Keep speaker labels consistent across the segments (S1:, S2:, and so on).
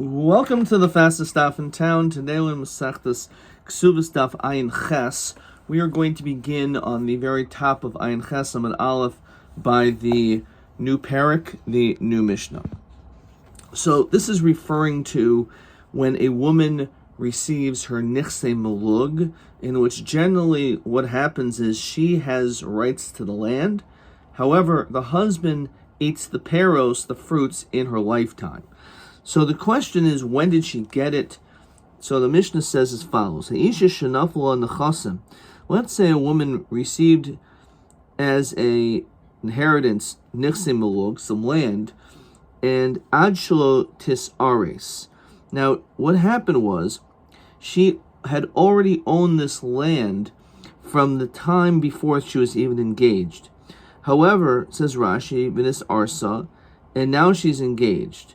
S1: Welcome to the fastest daf in town. Today we're Masechtas Ksubas daf Ayin Ches. We are going to begin on the very top of Ayin Ches Amud Aleph by the new parak, the new Mishnah. So this is referring to when a woman receives her nichse malug, in which generally what happens is she has rights to the land. However, the husband eats the peros, the fruits, in her lifetime. So the question is, when did she get it? So the Mishnah says as follows: let's say a woman received as a inheritance nichse malug, some land, and ad shelo tis ares. Now, what happened was, she had already owned this land from the time before she was even engaged. However, says Rashi, v'nis arsa, and now she's engaged.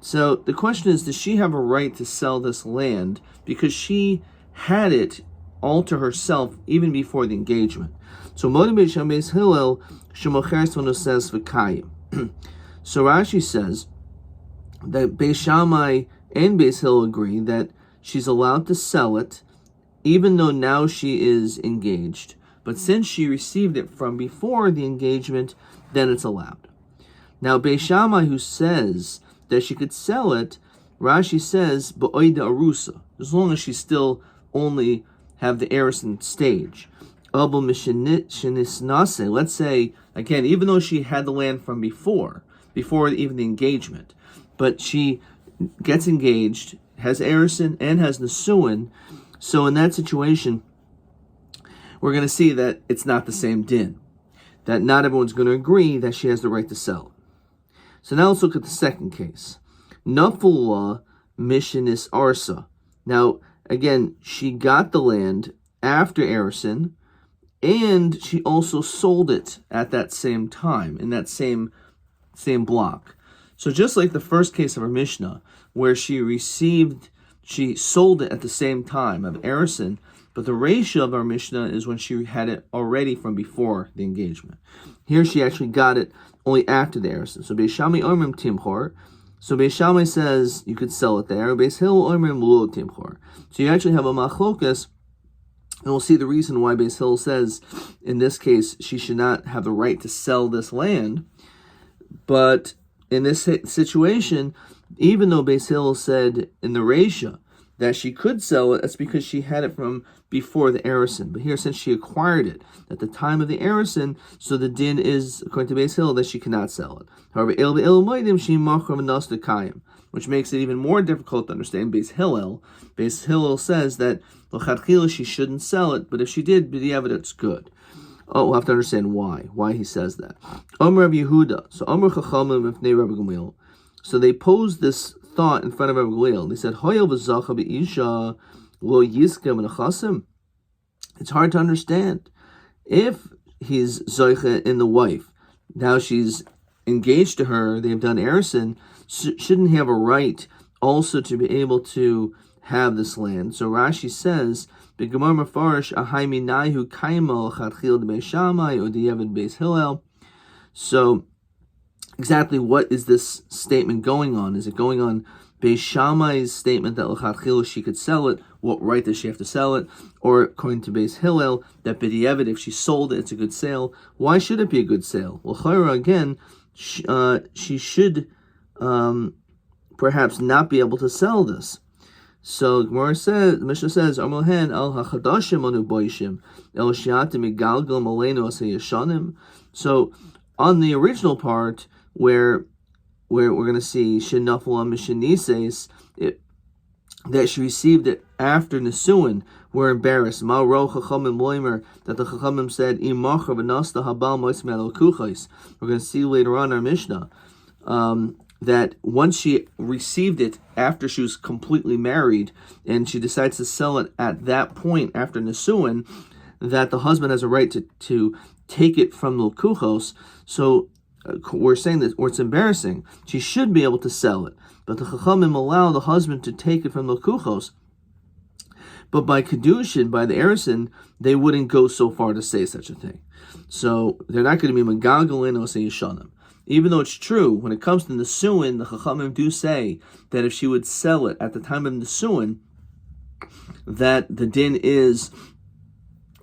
S1: So the question is, does she have a right to sell this land because she had it all to herself even before the engagement? So Hillel says v'kayim. So Rashi says that Beis Shammai and Beis Hillel agree that she's allowed to sell it even though now she is engaged. But since she received it from before the engagement, then it's allowed. Now Beis Shammai, who says that she could sell it, Rashi says ba'oida arusa, as long as she still only have the erison stage. Let's say, again, even though she had the land from before even the engagement, but she gets engaged, has erison and has nesuin, so in that situation, we're going to see that it's not the same din, that not everyone's going to agree that she has the right to sell it. So now let's look at the second case. Nafula missionis arsa. Now, again, she got the land after erison, and she also sold it at that same time, in that same block. So just like the first case of our Mishnah, where she sold it at the same time of erison, but the ratio of our Mishnah is when she had it already from before the engagement. Here she actually got it only after the erison. So Beis Shammai omrim timchor. So Beis Shammai says you could sell it there. Beis Hillel omrim lo timchor. So you actually have a machlokas, and we'll see the reason why Beis Hillel says in this case she should not have the right to sell this land. But in this situation, even though Beis Hillel said in the Reisha that she could sell it, that's because she had it from before the erison. But here, since she acquired it at the time of the erison, so the din is, according to Beis Hillel, that she cannot sell it. However, which makes it even more difficult to understand Beis Hillel. Beis Hillel says that l'chadchila she shouldn't sell it, but if she did, b'diavad it's good. Oh, we'll have to understand why he says that. Omer Rabbi Yehuda. So Omer Chachamim Mifnei Rabbi Gamliel. So they posed this thought in front of Rabbi Gamliel. They said, Hoyel v'zacha be'isha lo yizke v'nechasim. It's hard to understand. If he's zoicha in the wife, now she's engaged to her, they've done erison, shouldn't he have a right also to be able to have this land? So Rashi says, B'gemar mafarish ahai minayu kaimo chadchil Beis Shammai or diavad Beis Hillel. So exactly what is this statement going on? Is it going on Beis Shammai's statement that l'chadchila she could sell it? What right does she have to sell it? Or according to Beis Hillel, that b'diavad, if she sold it, it's a good sale. Why should it be a good sale? Well, Chayra, again, she should perhaps not be able to sell this. So the Mishnah says, "Amalhen al hachadashim anu boishim el shiatim igalgal malenu asayashanim." So on the original part, where we're going to see shenafla mishanises, that she received it after nesuin, we're embarrassed. Ma ro chachamim loimer, that the chachamim said imacher v'nasta habal moismel al kuchais. We're going to see later on in our Mishnah that once she received it after she was completely married, and she decides to sell it at that point after nesuin, that the husband has a right to take it from the kuchos. So we're saying that, or it's embarrassing. She should be able to sell it, but the chachamim allow the husband to take it from the kuchos. But by kedushin, by the erison, they wouldn't go so far to say such a thing. So they're not going to be megagalin or say yishanim. even though it's true, when it comes to Nesuin, the Chachamim do say that if she would sell it at the time of Nesuin, that the din is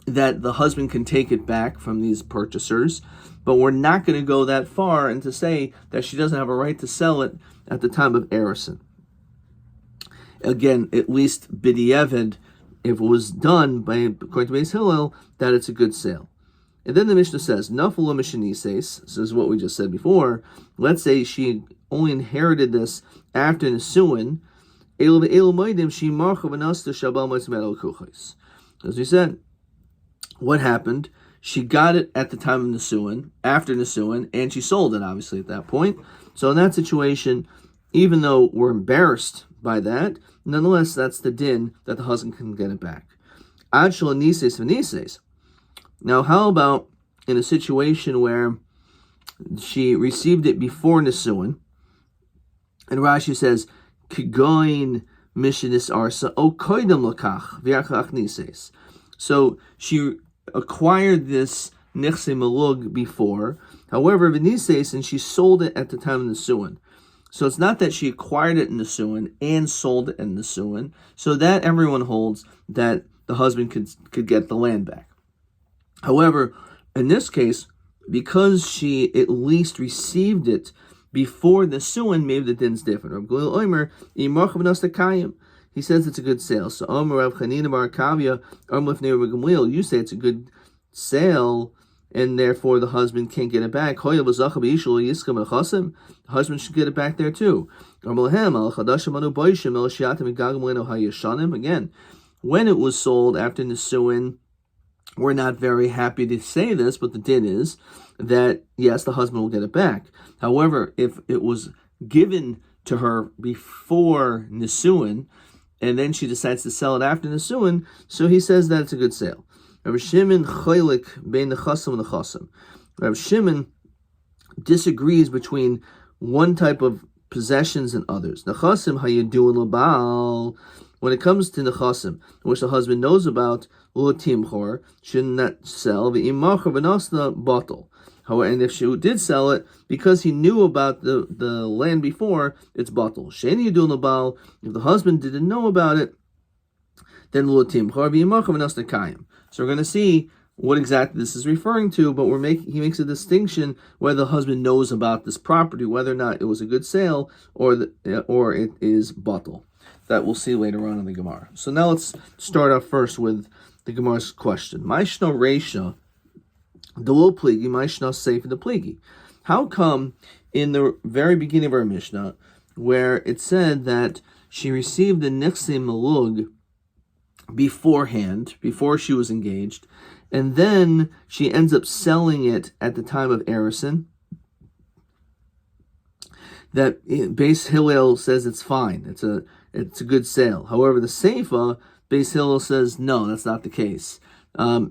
S1: that the husband can take it back from these purchasers, but we're not going to go that far and to say that she doesn't have a right to sell it at the time of Erison. Again, at least B'diavad, if it was done by according to Beis Hillel, that it's a good sale. And then the Mishnah says, Nafula Mishanises, this is what we just said before. Let's say she only inherited this after Nesuin. As we said, what happened? She got it at the time of Nesuin, after Nesuin, and she sold it, obviously, at that point. So in that situation, even though we're embarrassed by that, nonetheless, that's the din that the husband can get it back. Ad shalaneses v'neses. Now, how about in a situation where she received it before Nesuin, and Rashi says, Kigoin mishanis arsa o koidem lakach v'yachach nises. So she acquired this nichse malug before, however, v'nises, and she sold it at the time of Nesuin. So it's not that she acquired it in Nesuin and sold it in Nesuin, so that everyone holds that the husband could get the land back. However, in this case, because she at least received it before Nesuin, maybe the din's different. He says it's a good sale. So you say it's a good sale, and therefore the husband can't get it back. The husband should get it back there too. Again, when it was sold after Nesuin, we're not very happy to say this, but the din is that, yes, the husband will get it back. However, if it was given to her before Nesuin, and then she decides to sell it after Nesuin, so he says that it's a good sale. Rabbi Shimon cholik bein the chasim and the chasim. Rabbi Shimon disagrees between one type of possessions and others. Nechasim hayadu l'baal. When it comes to nechasim, which the husband knows about, lo timchor, should not sell. V'imachor v'nasna bottle. However, and if she did sell it because he knew about the land before, it's bottle. Sheni yadu l'baal. If the husband didn't know about it, then lo timchor v'imachor v'nasna kayim. So we're going to see what exactly this is referring to, but he makes a distinction whether the husband knows about this property, whether or not it was a good sale or it is bottle. That we'll see later on in the Gemara. So now let's start off first with the Gemara's question. Maishna Reisha, Delo Pligi, Maishna Seif the Pligi. How come in the very beginning of our Mishnah, where it said that she received the Nichse Malug beforehand, before she was engaged, and then she ends up selling it at the time of Erison, that Beis Hillel says it's fine, it's a good sale. However, the Seifa, Beis Hillel says no, that's not the case,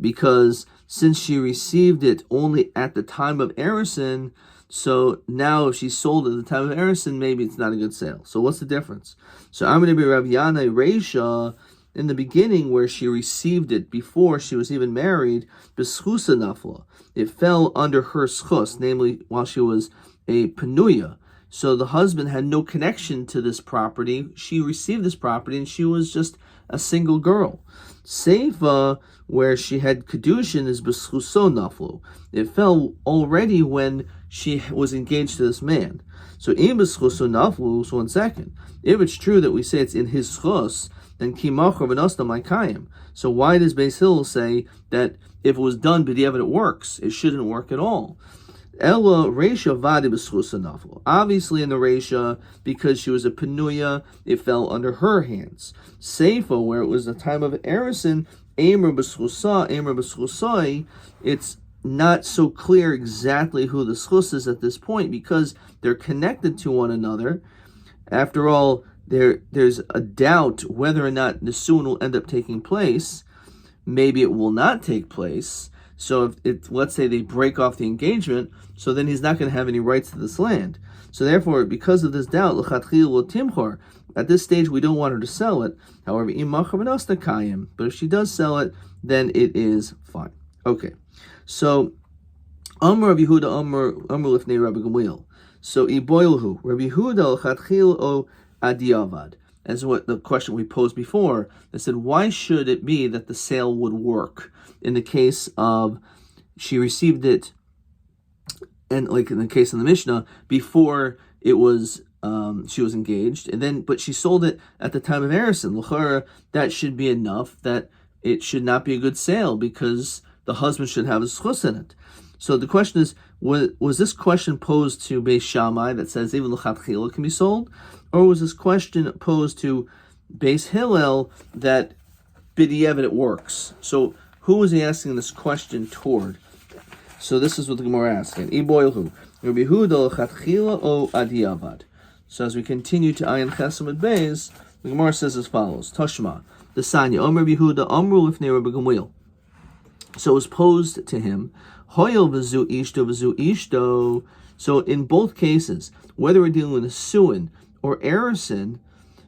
S1: because since she received it only at the time of Erison, so now if she sold it at the time of Erison, maybe it's not a good sale. So what's the difference? So I'm going to be Rabbi Yanai Reisha. In the beginning, where she received it before she was even married, b'schusa nafla, it fell under her schus, namely while she was a penuya. So the husband had no connection to this property. She received this property, and she was just a single girl. Seifa, where she had kedushin, is b'schuso naflu. It fell already when she was engaged to this man. So im b'schuso naflu. So 1 second, if it's true that we say it's in his schus, then kimachor v'nasna ma'kayim. So why does Beis Hillel say that if it was done b'diavad it works? It shouldn't work at all. Ella reisha vadi b'schusa naflo. Obviously in the reisha, because she was a penuya, it fell under her hands. Seifa, where it was the time of Erison, Eimer b'schusai, it's not so clear exactly who the schus is at this point, because they're connected to one another. After all, there's a doubt whether or not Nesuin will end up taking place. Maybe it will not take place. So if let's say they break off the engagement, so then he's not going to have any rights to this land. So therefore, because of this doubt, at this stage we don't want her to sell it. However, but if she does sell it, then it is fine. Okay, so Amr Rabbi Yehuda Amr Lifnei Rabbi Gamliel. So Iboilhu Rabbi Yehuda L'Chatchil O Adiavad. As what the question we posed before, they said, why should it be that the sale would work in the case of she received it, and like in the case of the Mishnah, before it was she was engaged, and then but she sold it at the time of Erison. L'chara, that should be enough that it should not be a good sale because the husband should have a schus in it. So the question is, was this question posed to Beis Shammai that says even l'chatchila can be sold, or was this question posed to Beis Hillel that b'diavad it works? So who was he asking this question toward? So this is what the Gemara asking. Iboilhu Rabbi Yehuda l'chatchila o adiavad. So as we continue to Ayin Chesam and Beis, the Gemara says as follows: Tashma the Sanya Omer Rabbi Yehuda Amru Lifnei Rabbi Gamliel. So it was posed to him, Hoyel v'zu ishto v'zu ishto. So in both cases, whether we're dealing with a suin or erison,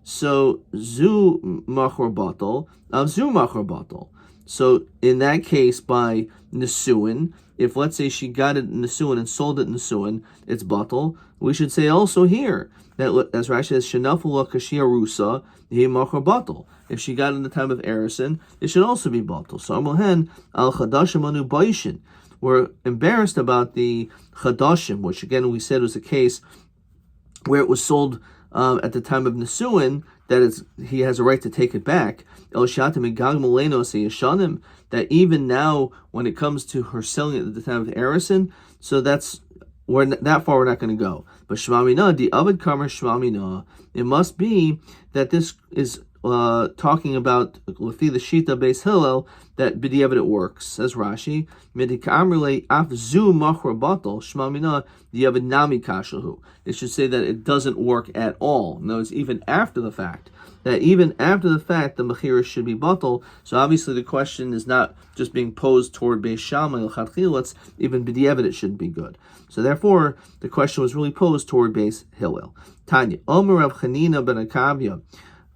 S1: so zu machor batal, zu machor batal. So in that case, by nesuin, if let's say she got it in nesuin and sold it in nesuin, it's batal. We should say also here that, as Rashi says, shenafula kashia rusa he machor batal. If she got it in the time of erison, it should also be batal. So Amalhen al chadashim anu baishin. We're embarrassed about the chadashim, which again we said was a case where it was sold at the time of nesuin, that he has a right to take it back. El shatim igag maleno seyashanim, that even now when it comes to her selling it at the time of erison, so that far we're not going to go. But shmamina the avad kamer shmamina, it must be that this is talking about Lefi the Shita Beis Hillel that b'diavad it works. Says Rashi, Medikamrele af zu machor batal shmamina diavad nami kashahu. It should say that it doesn't work at all. No, it's even after the fact. That even after the fact, the mechira should be batal. So obviously the question is not just being posed toward Beis Shammai l'chatchila. It's even b'diavad it should be good. So therefore, the question was really posed toward Beis Hillel. Tanya Omer Rav Chanina ben Akavya.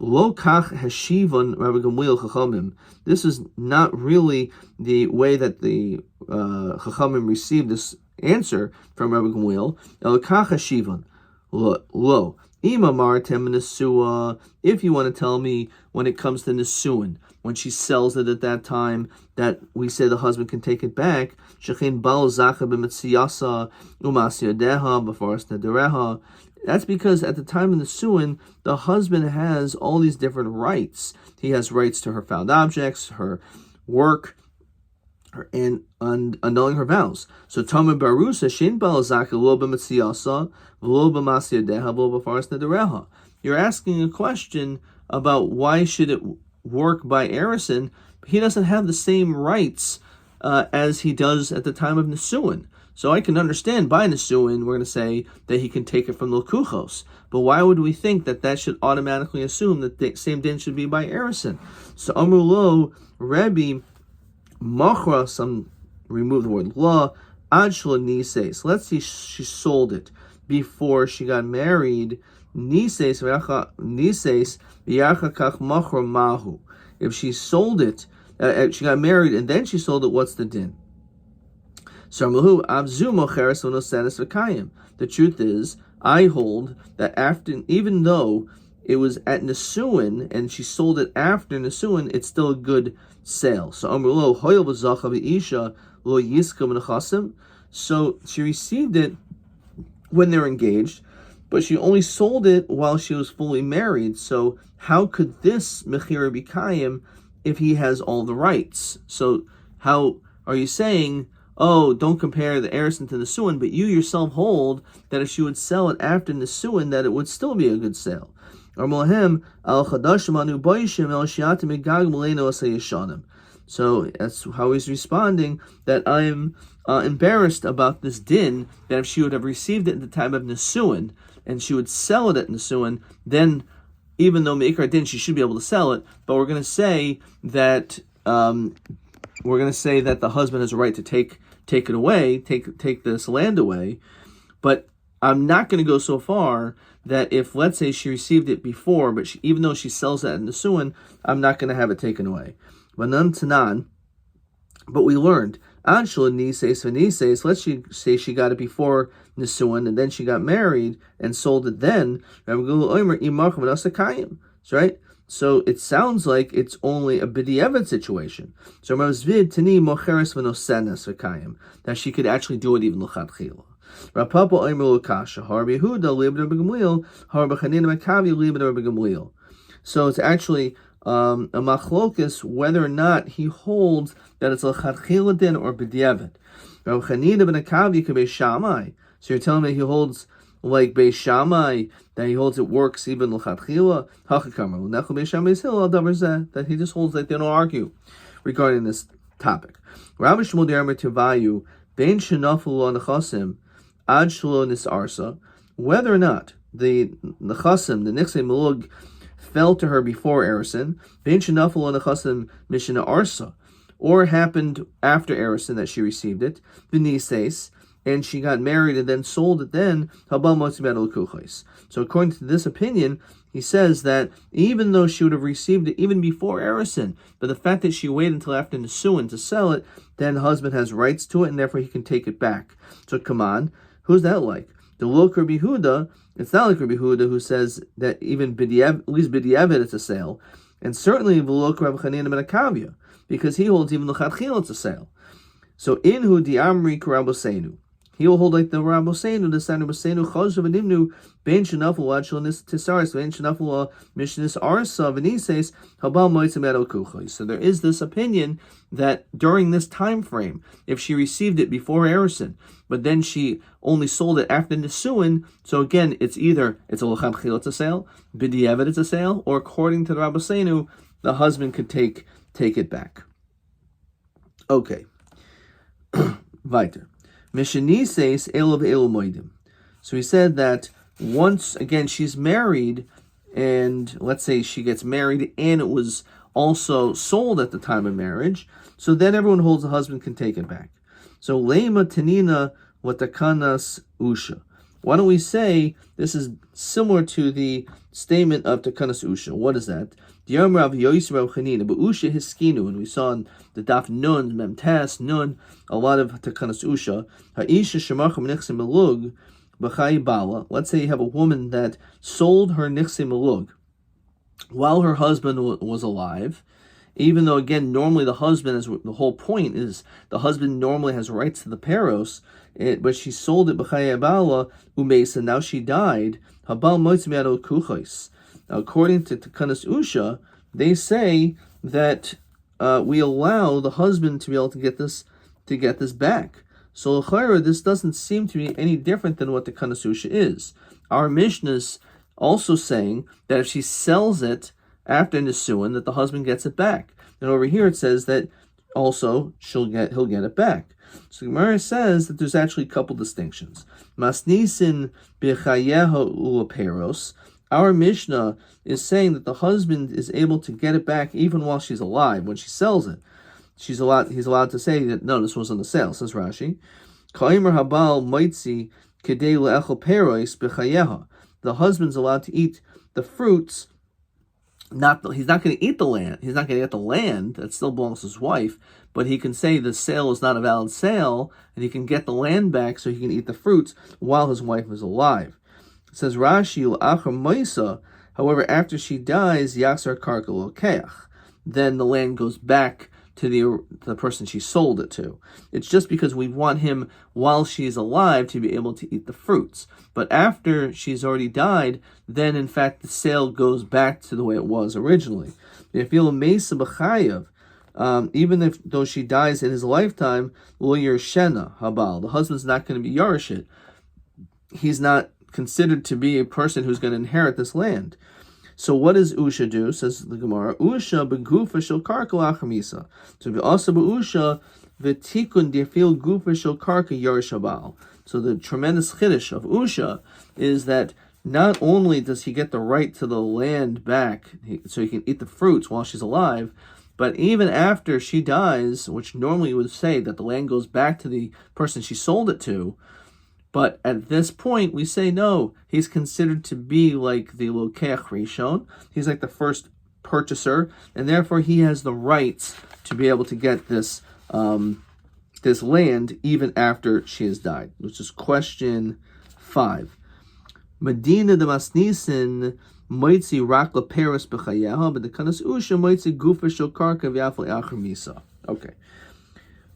S1: Lo kach hashivon Rabbi Gamliel chachamim. This is not really the way that the chachamim received this answer from Rabbi Gamliel. Lo kach hashivon. Lo. Ima martem nesua. If you want to tell me when it comes to nesuin, when she sells it at that time, that we say the husband can take it back. Shechin bal zacha b'metziyasa u'masyadeha b'faras nedereha. That's because at the time of the suin, the husband has all these different rights. He has rights to her found objects, her work, and annulling her vows. So Tamar Barusa Shin Balazaka Lo B'Metziyasa Lo B'Masyadeha Lo B'Faras Nedereha. You're asking a question about why should it work by erison. He doesn't have the same rights as he does at the time of Nesuin. So I can understand by Nesuin, we're going to say that he can take it from the Lukuchos. But why would we think that should automatically assume that the same din should be by erison? So Amrulo, Rabbi, Machra, some remove the word la, Adshla Nises. Let's see, she sold it before she got married. Nises, Nises, Kach Machra Mahu. If she sold it, she got married and then she sold it, what's the din? The truth is, I hold that after, even though it was at Nesuin and she sold it after Nesuin, it's still a good sale. So she received it when they're engaged, but she only sold it while she was fully married. So how could this mechira be kayim if he has all the rights? So how are you saying, oh, don't compare the erison to the suin, but you yourself hold that if she would sell it after the suin, that it would still be a good sale? So that's how he's responding, that I'm embarrassed about this din, that if she would have received it at the time of Nesuin, and she would sell it at Nesuin, then even though Meikar din, she should be able to sell it, but we're going to say that the husband has a right to take it away, take this land away. But I'm not going to go so far that if, let's say, she received it before, but even though she sells that in the suin, I'm not going to have it taken away. But we learned Anshul nises v'nises. Let's say she got it before Nisuin and then she got married and sold it then. Right? So it sounds like it's only a b'diavad situation. So that she could actually do it even l'chadchila. So it's actually a machlokus whether or not he holds that it's l'chadchila din or b'diavad. So you're telling me he holds like Beis Shammai, that he holds it works even l'chadchila? That he just holds that they don't argue regarding this topic. Rabbi Shmuel Diarmer Tivayu Ben Shenafu Nechasim Ad Shlo Nisarsa, whether or not the Nechasim, the Nichsei Melug, fell to her before Erison, Ben Shenafu Nechasim Mishna Arsa, or happened after Erison that she received it, V'nises, and she got married and then sold it then, so according to this opinion, he says that even though she would have received it even before Erison, but the fact that she waited until after Nisuin to sell it, then the husband has rights to it and therefore he can take it back. So come on, who's that like? The Lok Rabbi Huda, it's not like Rabbi Huda who says that even at least B'diavad it's a sale, and certainly the Lok Rabbi Chanina ben Akavia, because he holds even the L'chadchil it's a sale. So inhu di'amri k'Rabosenu. He will hold like the Rabosenu, the son of Rabosenu, Choshev v'nimnu, ben shenafel ad shalonis tisaris, ben shenafel mishnis arsa v'nises, habal moitzim edo kuchos. So there is this opinion that during this time frame, if she received it before Erison, but then she only sold it after Nisuin, so again, it's either it's a l'chadchil, it's a sale, b'diavad it's a sale, or according to the Rabosenu, the husband could take it back. Okay. Weiter. Mishanises elov elomoidim. So he said that once again she's married, and let's say she gets married and it was also sold at the time of marriage, so then everyone holds the husband can take it back. So lema tanina watakanas usha. Why don't we say this is similar to the statement of takanas usha? What is that? Diam Rav Yosef Chanina, but usha hiskinu, and we saw in the daf nun, memtes nun, a lot of takanas usha. Ha'isha shemacham nichsim melug b'chai bala. Let's say you have a woman that sold her nichsim melug while her husband was alive. Even though again, normally the husband is the whole point is the husband normally has rights to the peros, but she sold it b'chai bala umeisa. Now she died. Habal moitzim yado kuchos. According to Takanas Usha, they say that we allow the husband to be able to get this back. So l'chayra, this doesn't seem to be any different than what Takanas Usha is. Our Mishnah is also saying that if she sells it after Nisuin, that the husband gets it back. And over here it says that also he'll get it back. So Gemara says that there's actually a couple distinctions. Masnisin b'chayeha ulaperos. Our Mishnah is saying that the husband is able to get it back even while she's alive. When she sells it, he's allowed to say that no, this wasn't a sale. Says Rashi, Kaimer habal moitzi kedei le'echel peros b'chayeha. The husband's allowed to eat the fruits. He's not going to eat the land. He's not going to get the land that still belongs to his wife. But he can say the sale is not a valid sale, and he can get the land back so he can eat the fruits while his wife is alive. It says Rashi, however, after she dies, Yasar Karka Lokeach, then the land goes back to the person she sold it to. It's just because we want him while she's alive to be able to eat the fruits. But after she's already died, then in fact the sale goes back to the way it was originally. Even though she dies in his lifetime, lo yershena habal, the husband's not going to be yarishit. He's not considered to be a person who's going to inherit this land. So what does Usha do? Says the Gemara, Usha begufa shel karka lachamisa. So also beusha v'tikun defil gufa shel karka yarshabal. So the tremendous chiddush of Usha is that not only does he get the right to the land back, so he can eat the fruits while she's alive, but even after she dies, which normally you would say that the land goes back to the person she sold it to, but at this point, we say no. He's considered to be like the Lokeach Rishon. He's like the first purchaser, and therefore he has the rights to be able to get this this land even after she has died, which is question 5. Medina de Masnisin moitzi rak leperes b'chayeha, but the kanas usha moitzi gufa shel karka v'yafal acher misa. Okay.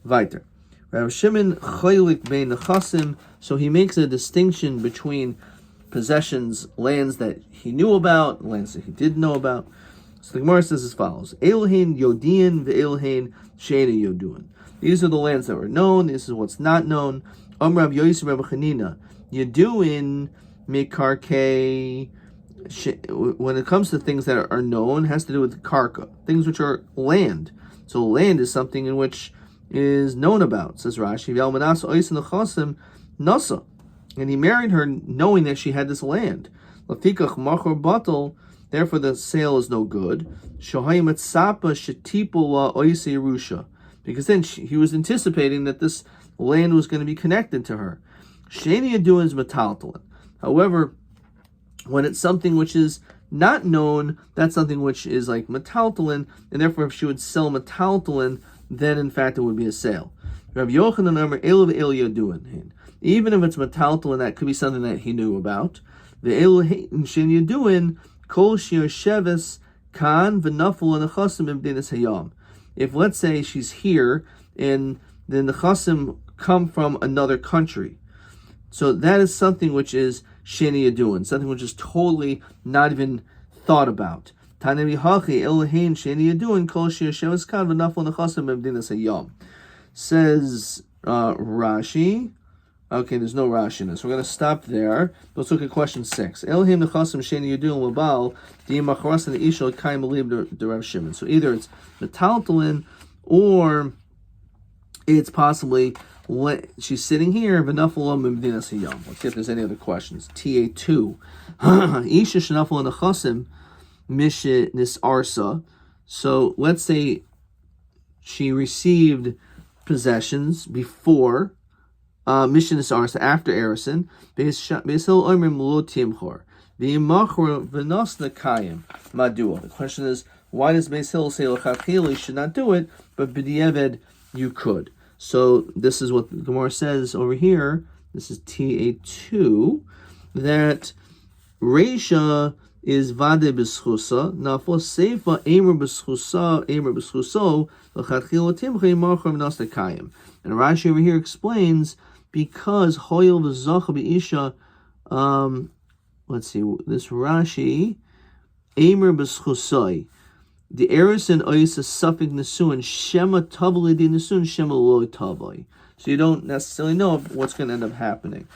S1: Weiter. Rav Shimon choylik bein nechasim, so he makes a distinction between possessions, lands that he knew about, lands that he didn't know about. So the Gemara says as follows: Elohein Yodian ve'Elohein Sheina Yoduin. These are the lands that were known. This is what's not known. Rav Yosef Rabbi Chanina Yoduin Mikarke. When it comes to things that are known, it has to do with karka, things which are land. So land is something in which is known about. Says Rashi, V'almanas oisin lechasim nasa, and he married her knowing that she had this land. Lafikach machor batal. Therefore, the sale is no good. Shohayim etzapa shetipula oisi rusha, because then he was anticipating that this land was going to be connected to her. Sheni Yaduin is metaltalin. However, when it's something which is not known, that's something which is like metaltalin, and therefore, if she would sell metaltalin, then in fact it would be a sale. Rav Yochanan Omer Elav El Yaduin. Even if it's metaltalin, that could be something that he knew about. The Elohim Sheni Yaduin. If let's say she's here and then the chasim come from another country, so that is something which is sheni yaduin, something which is totally not even thought about. Says Rashi. Okay, there's no Rashi in this. We're going to stop there. Let's look at question 6. Elohim nechasim sheni yudun lebal di'imachras and ishal kaim alib de Rav Shimon. So either it's metaltalin or it's possibly she's sitting here. V'nafulam b'medinas hayam. Let's see if there's any other questions. TA2. Isha shenafal nechasim mishnis arsa. So let's say she received possessions before. Mishnah Arsa after Erison, the question is, why does Beis Hillel say L'chachil you should not do it, but B'di'eved you could? So this is what the Gemara says over here. This is TA2, that Reisha is Vade B'schusa, Nafo Seifa Emer B'schuso, L'chachil Timchei Machor V'nas L'kayim. And Rashi over here explains, because Hoyel v'zocha b'isha, let's see, this Rashi, Eimer b'schusai, the Erison ois a suffix nesuin, shema tavli di nesuin, shema lo tavli. So you don't necessarily know what's going to end up happening.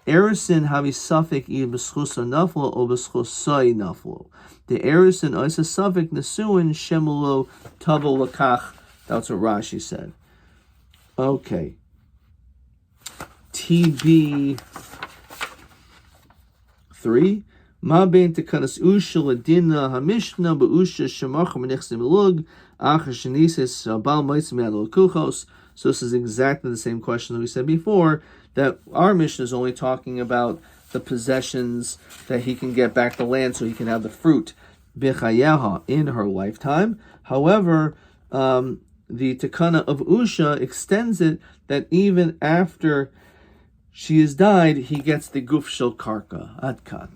S1: Erison have a suffix either b'schusa naflo or b'schusai naflo. The Erison ois a suffix nesuin, shema lo tavli lakach. That's what Rashi said. Okay. TB 3. Ma bein tekanas usha ladina hamishna beusha shemachar menechsim elug achar shenisis bal meitzim yad l'kuchos. So this is exactly the same question that we said before, that our mission is only talking about the possessions that he can get back the land so he can have the fruit b'chayeha in her lifetime. However, the Takana of Usha extends it that even after she has died, he gets the guf shel karka. Adkan.